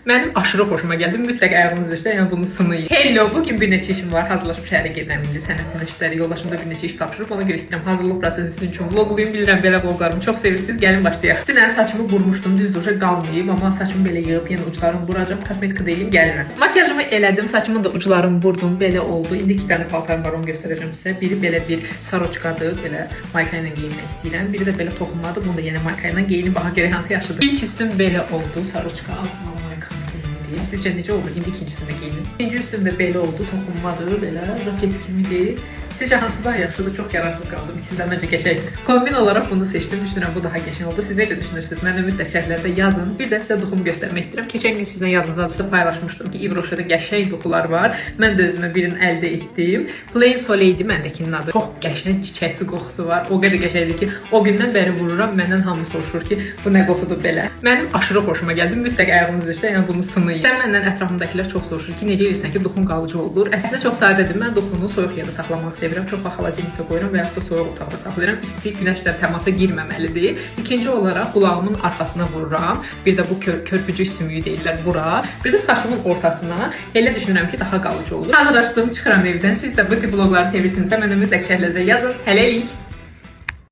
Mənim aşırı xoşuma gəldi. Mütləq ayağınız üstə, yəni bunu sınayın. Hello, bugün bir neçə işim var. Hazırlaşıb şəhərə gedirəm indi. Sənəd işləri, yoldaşımda bir neçə iş tapşırıb. Ona görə istəyirəm hazırlıq prosesi üçün vloqlayım. Bilirəm belə vloqlarımı çox sevirsiniz. Gəlin başlayaq. Dünən saçımı burmuşdum, düz duşa qalmayıb, amma saçımı belə yığıb, yenə uclarımı buracam. Kosmetika deyim, gəlirəm. Makyajımı elədim, saçımın da uclarını burdum. Belə oldu. İndi 2 dənə paltarım var, onu göstərəcəm sizə. Biri belə bir saroçkadır, belə mayka ilə geyinmək istəyirəm. Biri də belə toxunmadır. Bunu da yenə mayka ilə geyinim. Baxa görə hansı yaşlıdır. İlk üstüm belə oldu, saroçka altına mayka. Sizcə necə oldu? İndi ikincisini də geyindim. İkinci üstümdə belə oldu, toxunmadır, belə raket kimidir. Sizcə hansı daha yaxşıdır? Çox yararsız qaldım. İkisi də məncə qəşəngdir. Kombin olaraq bunu seçdim. Düşünürəm bu daha qəşəng oldu. Siz necə düşünürsünüz? Mənə mütləq şərhlərdə yazın. Bir də sizə duxumu göstərmək istəyirəm. Keçən gün sizin yazınızda paylaşmışdım ki, Ivroşada qəşəng duxular var. Mən də özümə birini əldə etdim. Plain Soleil-dir məndəkinin adı. Çox qəşəng çiçəksi qoxusu var. O qədər qəşəngdir ki, o gündən bəri vururam. Məndən hamı soruşur ki, bu nə qoxudur belə. Mənim aşırı xoşuma gəldi. Mütləq ayağınız üstə, yəni bunu sınayın. Sən məndən ətrafımdakılar çox soruşur ki, necə edirsən ki, duxun qalıcı olur? Əslində çox sadədir. Mən duxunu soyuq yerdə saxlamaq sevirəm. Çox vaxt xaladenikə qoyuram və ya da soyuq otaqda saxlayıram. İsti günəşlə təmasa girməməlidir. İkinci olaraq qulağımın arxasına vururam. Bir də bu körpücük sümüyü deyirlər bura. Bir də saçımın ortasına. Elə düşünürəm ki, daha qalıcı olur. Hazırlaşdım, çıxıram evdən. Siz də bu tip vloqları sevirsinizsə mənə mütləq şərhlərdə yazın. Hələlik.